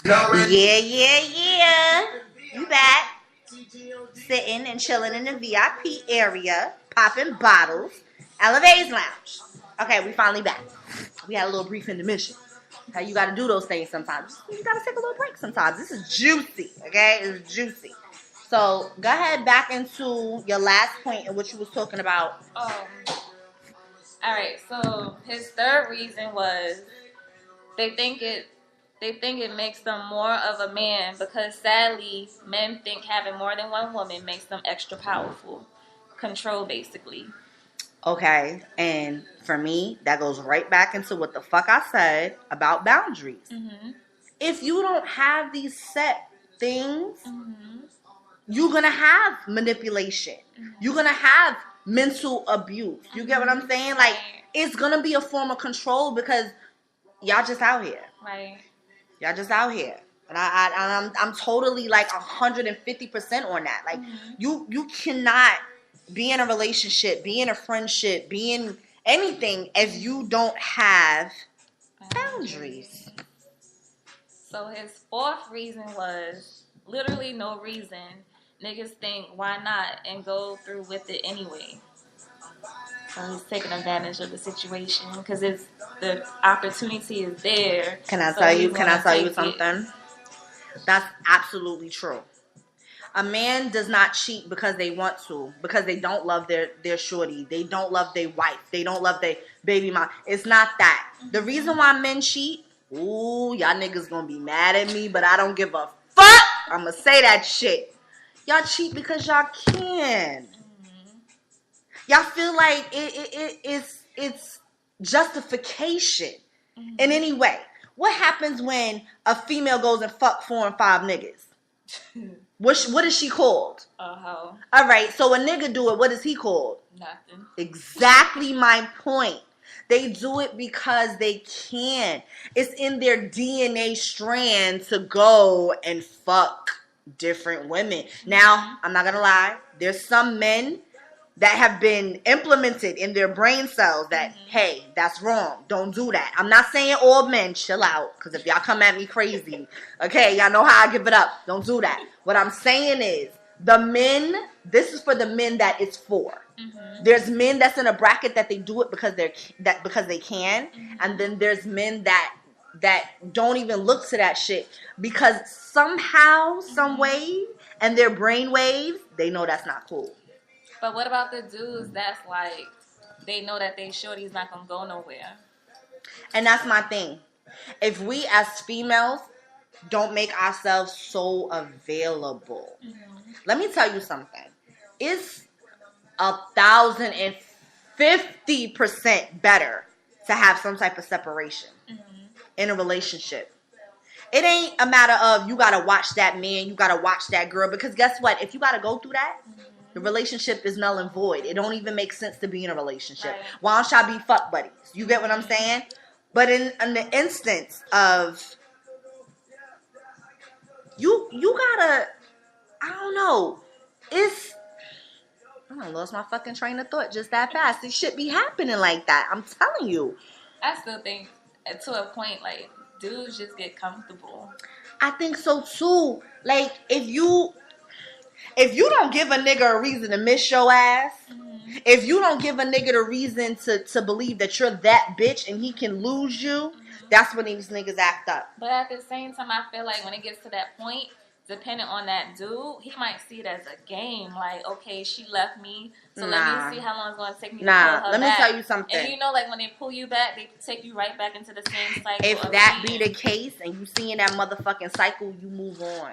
Yeah. You back. Sitting and chilling in the VIP area, popping bottles. Elevator's Lounge. Okay, we finally back. We had a little brief intermission. How you gotta do those things sometimes. You gotta take a little break sometimes. This is juicy, okay? It's juicy. So go ahead back into your last point in which you was talking about. All right. So his third reason was they think it makes them more of a man because sadly men think having more than one woman makes them extra powerful. Control, basically. Okay, and for me, that goes right back into what the fuck I said about boundaries. Mm-hmm. If you don't have these set things, you're gonna have manipulation. You're gonna have mental abuse. You get what I'm saying? Like, it's gonna be a form of control because y'all just out here. Right. Y'all just out here. And I'm totally like 150% on that. Like, you cannot be in a relationship, be in a friendship, be in anything if you don't have boundaries. So his fourth reason was literally no reason. Niggas think, why not, and go through with it anyway. So he's taking advantage of the situation because the opportunity is there. Can I tell you something? That's absolutely true. A man does not cheat because they want to, because they don't love their shorty. They don't love their wife. They don't love their baby mom. It's not that. The reason why men cheat, ooh, y'all niggas gonna be mad at me, but I don't give a fuck. I'm gonna say that shit. Y'all cheat because y'all can. Y'all feel like it's justification in any way. What happens when a female goes and fuck 4 and 5 niggas? What is she called? A hoe. All right, so a nigga do it. What is he called? Nothing. Exactly my point. They do it because they can. It's in their DNA strand to go and fuck different women. Now, I'm not gonna lie. There's some men that have been implemented in their brain cells that, hey, that's wrong. Don't do that. I'm not saying all men, chill out. Because if y'all come at me crazy, okay, y'all know how I give it up. Don't do that. What I'm saying is, the men, this is for the men that it's for. There's men that's in a bracket that they do it because they can. And then there's men that don't even look to that shit because somehow, some way, and their brain waves, they know that's not cool. But what about the dudes that's like, they know that they shorty's not going to go nowhere? And that's my thing. If we as females don't make ourselves so available, let me tell you something. It's 1,050% better to have some type of separation in a relationship. It ain't a matter of you got to watch that man, you got to watch that girl. Because guess what? If you got to go through that, the relationship is null and void. It don't even make sense to be in a relationship. Right. Why don't y'all be fuck buddies? You get what I'm saying? But in the instance of you gotta, I don't know. I lost my fucking train of thought just that fast. It should be happening like that. I'm telling you. I still think to a point, like, dudes just get comfortable. I think so too. Like, if you don't give a nigga a reason to miss your ass, if you don't give a nigga the reason to believe that you're that bitch and he can lose you, that's when these niggas act up. But at the same time, I feel like when it gets to that point, depending on that dude, he might see it as a game. Like, okay, she left me, so let me see how long it's going to take me to pull her back. Let me tell you something. And you know, like, when they pull you back, they take you right back into the same cycle. If that be the case and you see in that motherfucking cycle, you move on.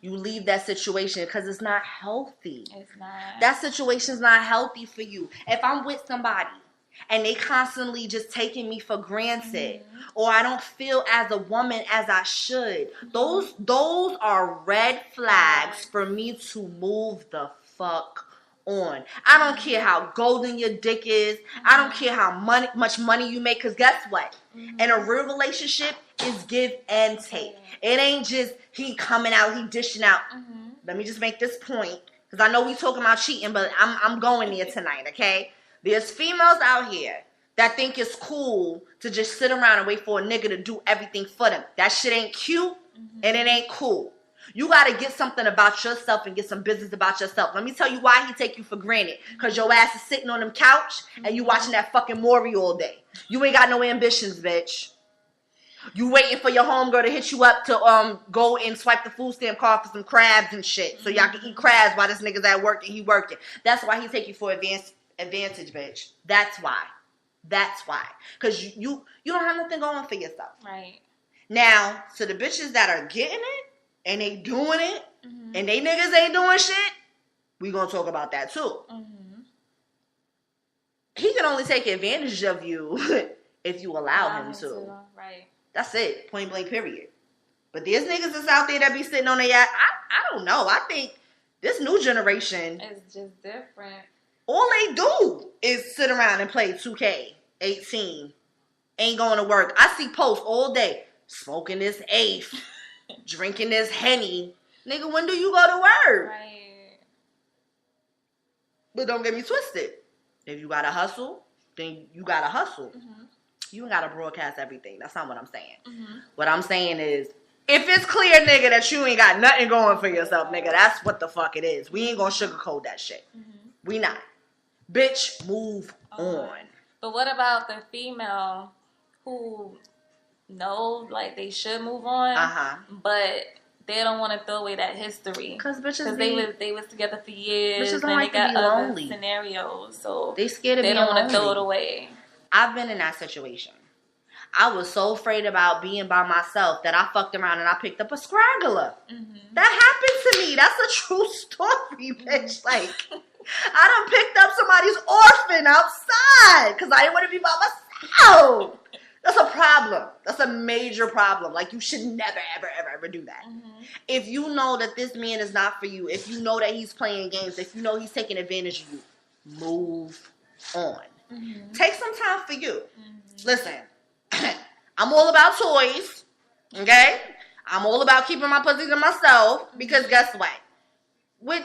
You leave that situation because it's not healthy. It's not. That situation's not healthy for you. If I'm with somebody and they constantly just taking me for granted, or I don't feel as a woman as I should, those are red flags for me to move the fuck on. I don't care how golden your dick is. I don't care how much money you make. Because guess what? In a real relationship, it's give and take. It ain't just he coming out, he dishing out. Let me just make this point. Because I know we talking about cheating, but I'm going there tonight, okay? There's females out here that think it's cool to just sit around and wait for a nigga to do everything for them. That shit ain't cute. and it ain't cool. You got to get something about yourself and get some business about yourself. Let me tell you why he take you for granted. Because your ass is sitting on them couch and you watching that fucking Maury all day. You ain't got no ambitions, bitch. You waiting for your homegirl to hit you up to go and swipe the food stamp card for some crabs and shit. So y'all can eat crabs while this nigga's at work and he working. That's why he take you for advantage, bitch. That's why. That's why. Because you don't have nothing going for yourself. Right. Now, to the bitches that are getting it, and they doing it, and they niggas ain't doing shit, we gonna talk about that too. He can only take advantage of you if you allow him to. Right. That's it. Point blank, period. But there's niggas that's out there that be sitting on their ass. I don't know. I think this new generation, it's just different. All they do is sit around and play 2K18. Ain't going to work. I see posts all day. Smoking this eighth. Drinking this Henny. Nigga, when do you go to work? Right. But don't get me twisted. If you gotta hustle, then you gotta hustle. You ain't gotta broadcast everything. That's not what I'm saying. What I'm saying is, if it's clear, nigga, that you ain't got nothing going for yourself, nigga, that's what the fuck it is. We ain't gonna sugarcoat that shit. We not. Bitch, move on. But what about the female who know, like, they should move on, but they don't want to throw away that history? Because they was together for years, bitches don't and like they got to be other lonely. scenarios, so they scared of they being don't want to lonely. throw it away. I've been in that situation. I was so afraid about being by myself that I fucked around and I picked up a scraggler. That happened to me. That's a true story, bitch. Like, I done picked up somebody's orphan outside because I didn't want to be by myself. That's a problem. That's a major problem. Like, you should never, ever, ever, ever do that. If you know that this man is not for you, if you know that he's playing games, if you know he's taking advantage of you, move on. Take some time for you. Listen, I'm all about toys, okay? I'm all about keeping my pussy to myself because guess what? With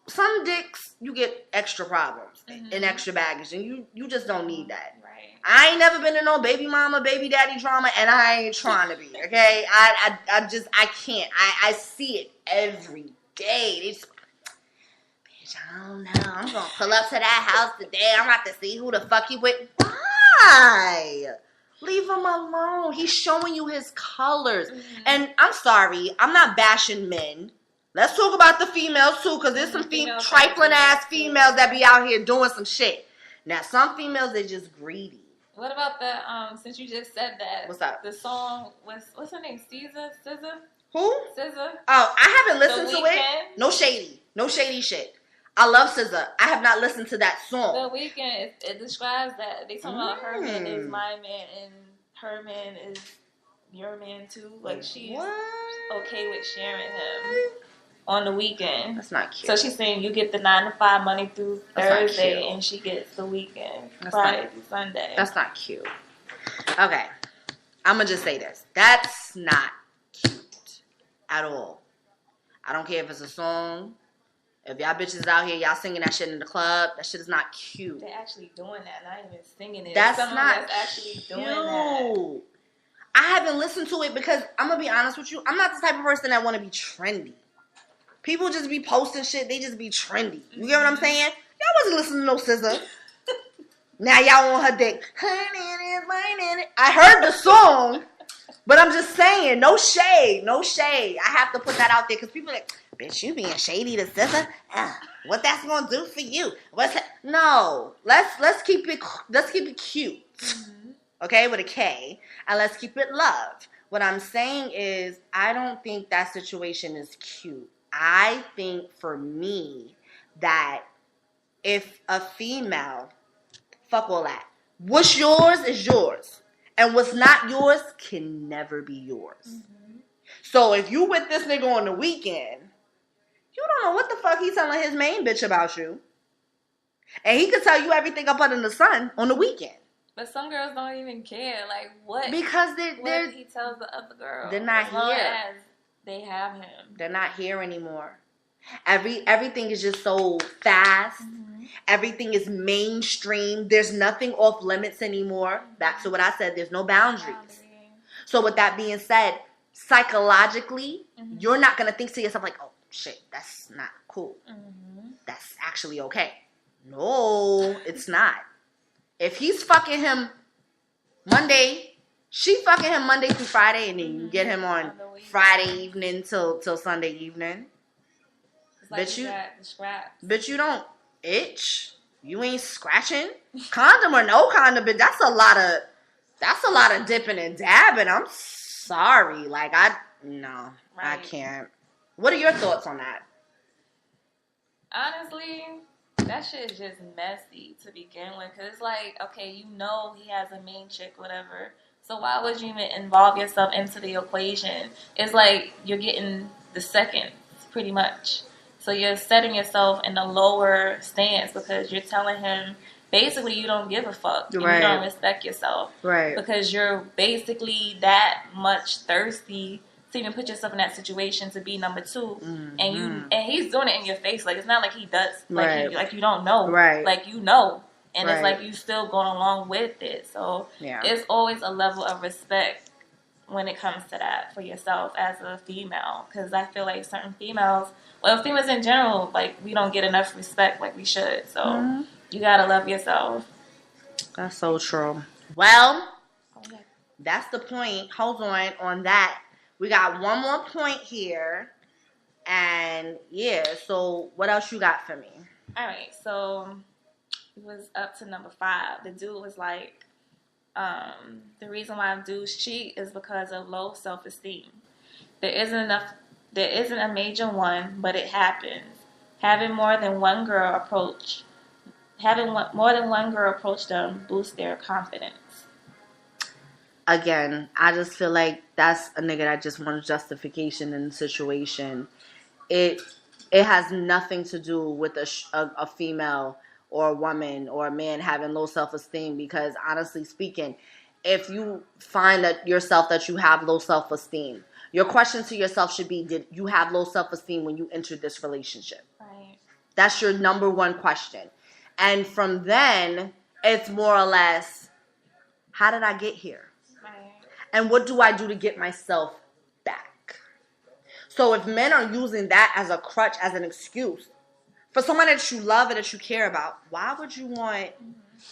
some dicks, you get extra problems and extra baggage, and you just don't need that. I ain't never been in no baby mama, baby daddy drama, and I ain't trying to be, okay? I can't. I see it every day. They just, bitch, I don't know. I'm going to pull up to that house today. I'm about to see who the fuck he with. Why? Leave him alone. He's showing you his colors. And I'm sorry. I'm not bashing men. Let's talk about the females, too, because there's some trifling-ass females that be out here doing some shit. Now, some females, they're just greedy. What about the, since you just said that. What's up? The song, what's her name? SZA? Who? SZA. Oh, I haven't listened to Weeknd? it. No shady shit. I love SZA. I have not listened to that song. The Weeknd, it describes that. They talk about her man is my man and her man is your man too. Like, she's okay with sharing him on the weekend. That's not cute. So she's saying you get the 9 to 5 money through Thursday and she gets the weekend, Friday through Sunday. That's not cute. Okay. I'm going to just say this. That's not cute at all. I don't care if it's a song. If y'all bitches out here, y'all singing that shit in the club, that shit is not cute. They're actually doing that, not even singing it. That's Someone not that's actually cute. doing that. I haven't listened to it because I'm going to be honest with you. I'm not the type of person that want to be trendy. People just be posting shit. They just be trendy. You get what I'm saying? Y'all wasn't listening to no SZA. Now y'all on her dick. I heard the song, but I'm just saying, no shade. I have to put that out there because people are like, bitch, you being shady to SZA? What that's gonna do for you? What's that? No, let's keep it cute, okay, with a K, and let's keep it love. What I'm saying is, I don't think that situation is cute. I think for me that if a female, fuck all that. What's yours is yours. And what's not yours can never be yours. So if you with this nigga on the weekend, you don't know what the fuck he's telling his main bitch about you. And he could tell you everything up under the sun on the weekend. But some girls don't even care. Like, what? Because what he tells the other girl. They're not as long here. As they have him. They're not here anymore. Everything is just so fast. Everything is mainstream. There's nothing off limits anymore. Back to what I said. There's no boundaries. So with that being said, psychologically, you're not going to think to yourself like, oh, shit, that's not cool. That's actually okay. No, it's not. If he's fucking him Monday, she fucking him Monday through Friday, and then you get him on Friday evening till Sunday evening. It's like bitch, you don't itch. You ain't scratching. Condom or no condom, but that's a lot of dipping and dabbing. I'm sorry. Like, no, I can't. What are your thoughts on that? Honestly, that shit is just messy to begin with. Because it's like, okay, you know he has a main chick, whatever. So why would you even involve yourself into the equation? It's like you're getting the seconds, pretty much. So you're setting yourself in a lower stance because you're telling him basically you don't give a fuck. And you don't respect yourself. Right. Because you're basically that much thirsty to even put yourself in that situation to be number two. And he's doing it in your face. Like, it's not like he does. Like, you don't know. Right. Like, you know. And it's like you still going along with it. So it's always a level of respect when it comes to that for yourself as a female. Because I feel like certain females, well, females in general, like, we don't get enough respect like we should. So you got to love yourself. That's so true. Well, that's the point. Hold on that. We got one more point here. And, yeah, so what else you got for me? All right, so it was up to number 5. The dude was like, the reason why dudes cheat is because of low self-esteem. There isn't a major one, but it happens. Having more than one girl approach them boosts their confidence. Again, I just feel like that's a nigga that just wants justification in the situation. It has nothing to do with a female or a woman or a man having low self-esteem, because honestly speaking, if you find that yourself that you have low self-esteem, your question to yourself should be, did you have low self-esteem when you entered this relationship? Right. That's your number one question. And from then, it's more or less, how did I get here? And what do I do to get myself back? So if men are using that as a crutch, as an excuse, for someone that you love and that you care about, why would you want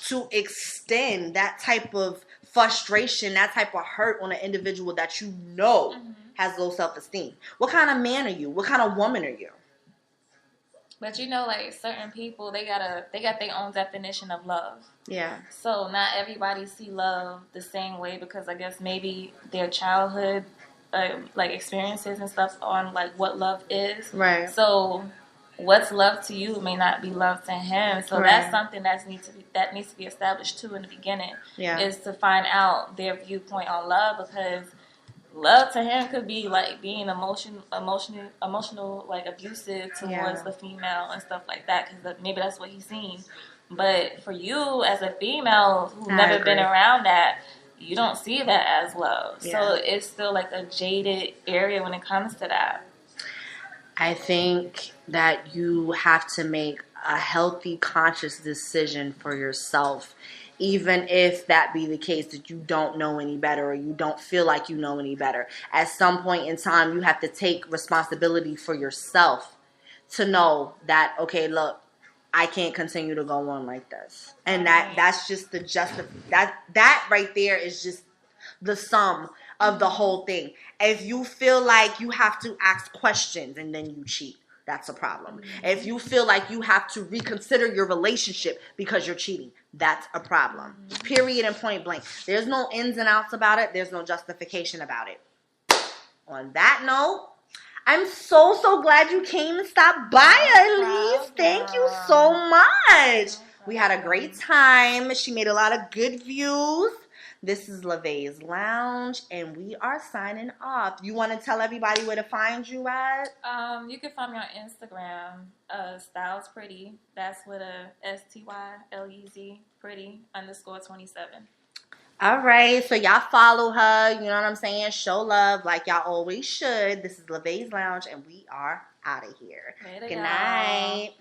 to extend that type of frustration, that type of hurt on an individual that you know has low self-esteem? What kind of man are you? What kind of woman are you? But you know, like, certain people, they got their own definition of love. Yeah. So not everybody see love the same way, because I guess maybe their childhood, like, experiences and stuff on, like, what love is. Right. So what's love to you may not be love to him. So that's something that needs to be established too in the beginning. Yeah. Is to find out their viewpoint on love, because love to him could be like being emotional, like abusive towards the female and stuff like that, because maybe that's what he's seen. But for you as a female who's never been around that, you don't see that as love. Yeah. So it's still like a jaded area when it comes to that. I think that you have to make a healthy, conscious decision for yourself, even if that be the case that you don't know any better or you don't feel like you know any better. At some point in time, you have to take responsibility for yourself to know that, okay, look, I can't continue to go on like this. And that's just that right there is just the sum of the whole thing. If you feel like you have to ask questions and then you cheat, that's a problem. If you feel like you have to reconsider your relationship because you're cheating, that's a problem. Period and point blank. There's no ins and outs about it. There's no justification about it. On that note, I'm so glad you came and stopped by, Elise. Thank you so much. We had a great time. She made a lot of good views. This is LaVey's Lounge, and we are signing off. You want to tell everybody where to find you at? You can find me on Instagram, Styles Pretty. That's with a STYLEZ Pretty _27. All right, so y'all follow her. You know what I'm saying? Show love like y'all always should. This is LaVey's Lounge, and we are out of here. Later, Good night.